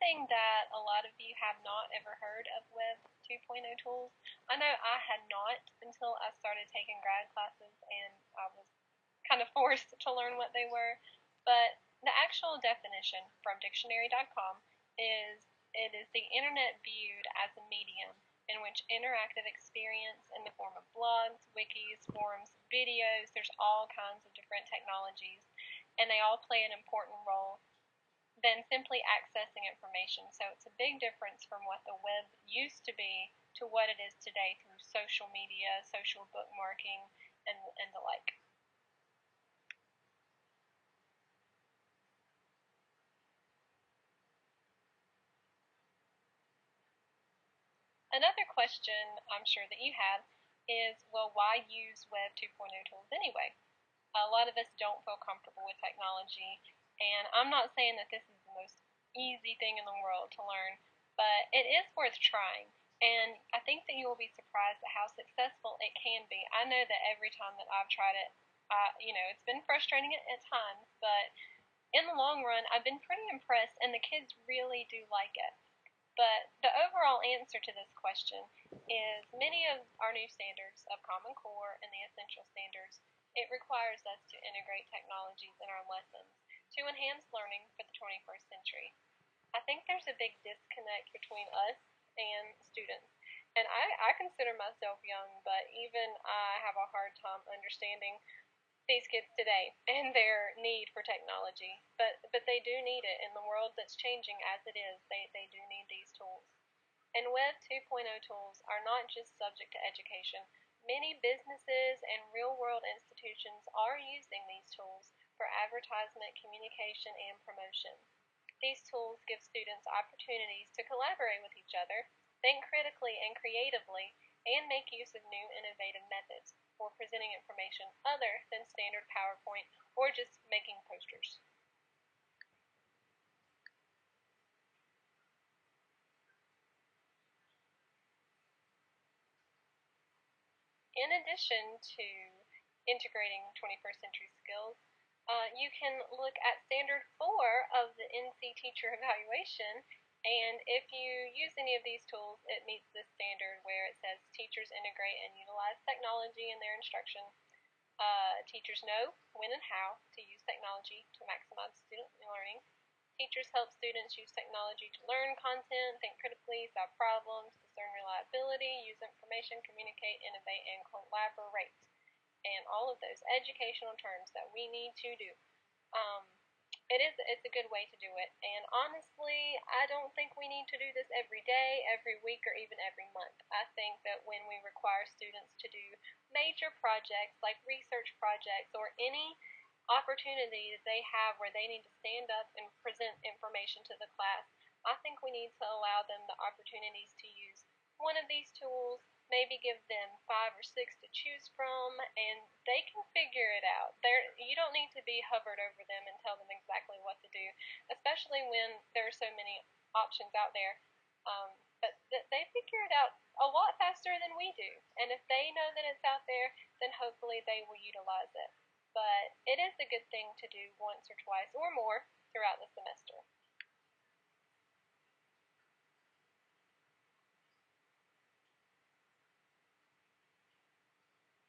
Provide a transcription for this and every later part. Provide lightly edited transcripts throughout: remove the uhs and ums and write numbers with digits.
guessing that a lot of you have not ever heard of Web 2.0 tools. I know I had not until I started taking grad classes and I was kind of forced to learn what they were. But the actual definition from dictionary.com is it is the internet viewed as a medium in which interactive experience in the form of blogs, wikis, forums, videos, there's all kinds of different technologies, and they all play an important role than simply accessing information. So it's a big difference from what the web used to be to what it is today through social media, social bookmarking, and the like. Another question I'm sure that you have is, well, why use Web 2.0 tools anyway? A lot of us don't feel comfortable with technology, and I'm not saying that this is the most easy thing in the world to learn, but it is worth trying. And I think that you will be surprised at how successful it can be. I know that every time that I've tried it, it's been frustrating at times, but in the long run, I've been pretty impressed, and the kids really do like it. But the overall answer to this question is many of our new standards of Common Core and the Essential Standards, it requires us to integrate technologies in our lessons to enhance learning for the 21st century. I think there's a big disconnect between us and students. And I consider myself young, but even I have a hard time understanding these kids today and their need for technology. But they do need it in the world that's changing as it is. They do need these tools. And Web 2.0 tools are not just subject to education. Many businesses and real-world institutions are using these tools for advertisement, communication, and promotion. These tools give students opportunities to collaborate with each other, think critically and creatively, and make use of new innovative methods for presenting information other than standard PowerPoint or just making posters. In addition to integrating 21st century skills, you can look at Standard 4 of the NC Teacher Evaluation, and if you use any of these tools, it meets this standard where it says teachers integrate and utilize technology in their instruction. Teachers know when and how to use technology to maximize student learning. Teachers help students use technology to learn content, think critically, solve problems, discern reliability, use information, communicate, innovate, and collaborate. And all of those educational terms that we need to do. Um, it's a good way to do it. And honestly, I don't think we need to do this every day, every week, or even every month. I think that when we require students to do major projects like research projects or any opportunity that they have where they need to stand up and present information to the class, I think we need to allow them the opportunities to use one of these tools, maybe give them 5 or 6 to choose from, and they can figure it out. You don't need to be hovered over them and tell them exactly what to do, especially when there are so many options out there. But they figure it out a lot faster than we do, and if they know that it's out there, then hopefully they will utilize it. But it is a good thing to do once or twice or more throughout the semester.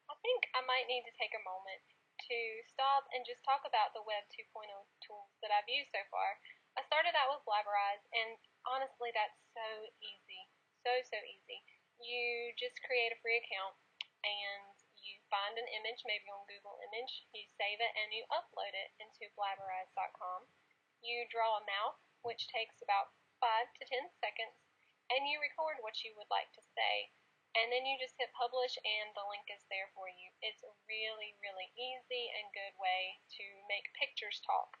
I think I might need to take a moment to stop and just talk about the Web 2.0 tools that I've used so far. I started out with Blaberize, and honestly, that's so easy. So easy. You just create a free account, and you find an image, maybe on Google Image, you save it, and you upload it into blaberize.com. You draw a mouth, which takes about 5 to 10 seconds, and you record what you would like to say, and then you just hit publish and the link is there for you. It's a really easy and good way to make pictures talk.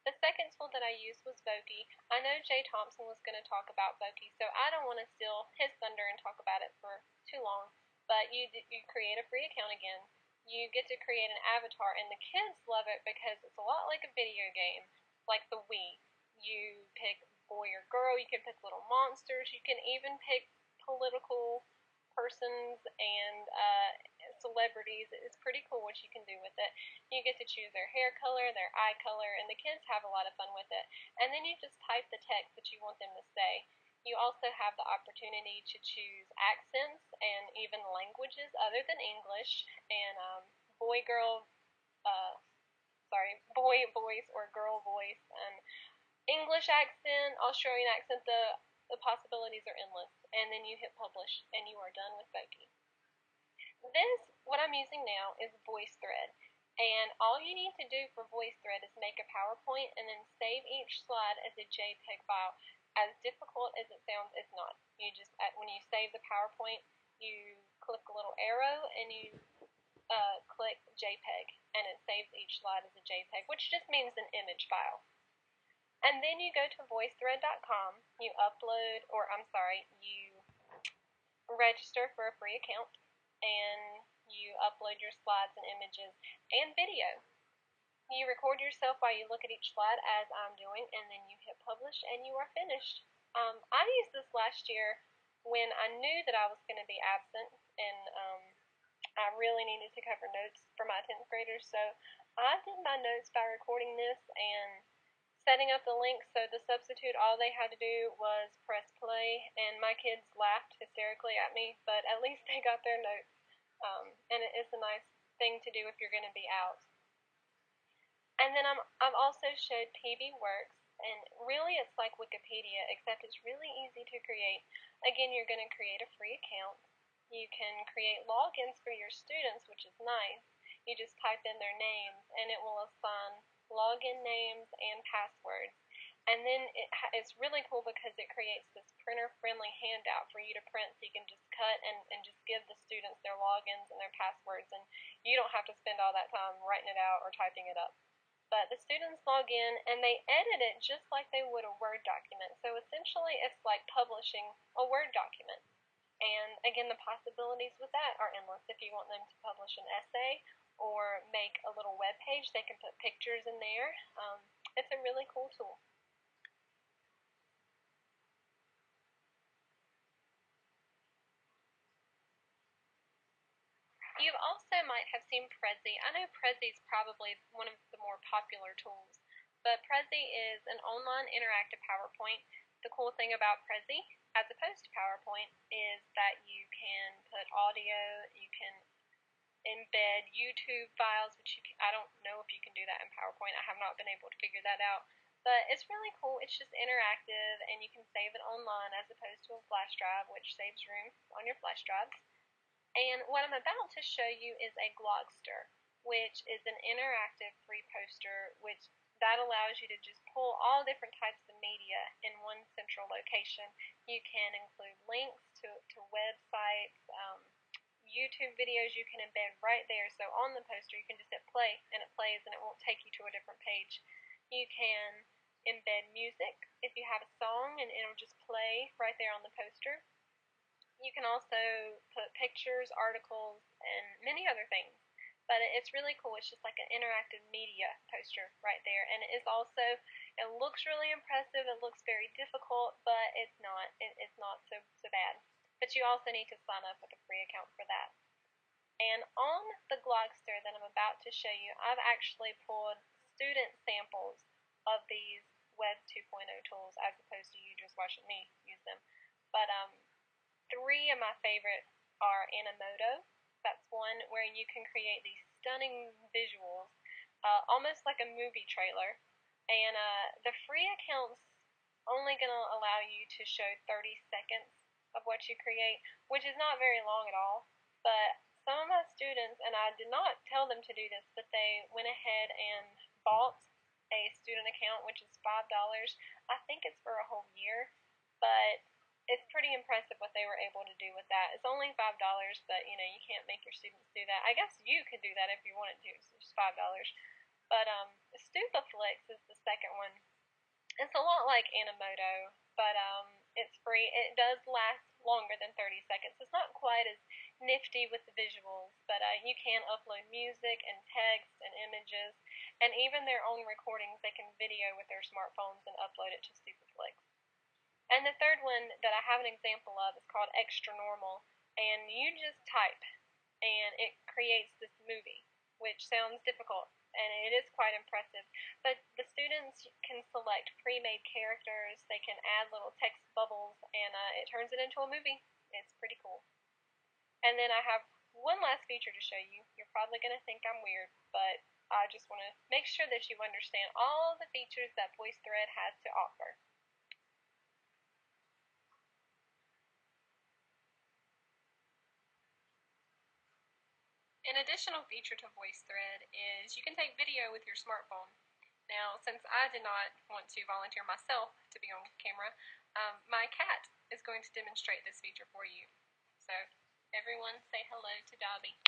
The second tool that I used was Voki. I know Jay Thompson was going to talk about Voki, so I don't want to steal his thunder and talk about it for too long, but you create a free account again. You get to create an avatar, and the kids love it because it's a lot like a video game, like the Wii. You pick boy or girl, you can pick little monsters, you can even pick political persons and celebrities. It's pretty cool what you can do with it. You get to choose their hair color, their eye color, and the kids have a lot of fun with it. And then you just type the text that you want them to say. You also have the opportunity to choose accents and even languages other than English, and boy, girl, uh, boy voice or girl voice, and English accent, Australian accent. The possibilities are endless. And then you hit publish, and you are done with Voki. What I'm using now is VoiceThread. And all you need to do for VoiceThread is make a PowerPoint and then save each slide as a JPEG file. As difficult as it sounds, it's not. You just, when you save the PowerPoint, you click a little arrow and you click JPEG, and it saves each slide as a JPEG, which just means an image file. And then you go to voicethread.com, you register for a free account, and you upload your slides and images and video. You record yourself while you look at each slide, as I'm doing, and then you hit publish, and you are finished. I used this last year when I knew that I was going to be absent, and I really needed to cover notes for my 10th graders, so I did my notes by recording this and setting up the links. So the substitute, all they had to do was press play, and my kids laughed hysterically at me, but at least they got their notes. And it's a nice thing to do if you're going to be out. And then I've also showed PB Works, and really it's like Wikipedia, except it's really easy to create. Again, you're going to create a free account. You can create logins for your students, which is nice. You just type in their names, and it will assign login names and passwords. And then it's really cool because it creates this printer-friendly handout for you to print, so you can just cut and just give the students their logins and their passwords, and you don't have to spend all that time writing it out or typing it up. But the students log in, and they edit it just like they would a Word document. So essentially, it's like publishing a Word document. And again, the possibilities with that are endless. If you want them to publish an essay or make a little web page, they can put pictures in there. It's a really cool tool. You also might have seen Prezi. I know Prezi is probably one of the more popular tools, but Prezi is an online interactive PowerPoint. The cool thing about Prezi, as opposed to PowerPoint, is that you can put audio, you can embed YouTube files, which I don't know if you can do that in PowerPoint. I have not been able to figure that out. But it's really cool. It's just interactive, and you can save it online as opposed to a flash drive, which saves room on your flash drives. And what I'm about to show you is a Glogster, which is an interactive free poster, which that allows you to just pull all different types of media in one central location. You can include links to websites, YouTube videos you can embed right there. So on the poster, you can just hit play, and it plays, and it won't take you to a different page. You can embed music if you have a song, and it'll just play right there on the poster. You can also put pictures, articles, and many other things. But it's really cool. It's just like an interactive media poster right there. And it is also, it looks really impressive. It looks very difficult, but it's not. It's not so bad. But you also need to sign up with a free account for that. And on the Glogster that I'm about to show you, I've actually pulled student samples of these Web 2.0 tools as opposed to you just watching me use them. But three of my favorites are Animoto. That's one where you can create these stunning visuals, almost like a movie trailer. And the free account's only going to allow you to show 30 seconds of what you create, which is not very long at all. But some of my students, and I did not tell them to do this, but they went ahead and bought a student account, which is $5. I think it's for a whole year, but it's pretty impressive what they were able to do with that. It's only $5, but you can't make your students do that. I guess you could do that if you wanted to. It's just $5. But Stupaflix is the second one. It's a lot like Animoto, but it's free. It does last longer than 30 seconds. It's not quite as nifty with the visuals, but you can upload music and text and images, and even their own recordings they can video with their smartphones and upload it to Stupaflix. And the third one that I have an example of is called Extra Normal, and you just type. and it creates this movie, which sounds difficult, and it is quite impressive. But the students can select pre-made characters, they can add little text bubbles, and it turns it into a movie. It's pretty cool. And then I have one last feature to show you. You're probably going to think I'm weird, but I just want to make sure that you understand all the features that VoiceThread has to offer. An additional feature to VoiceThread is you can take video with your smartphone. Now, since I did not want to volunteer myself to be on camera, my cat is going to demonstrate this feature for you. So, everyone say hello to Dobby.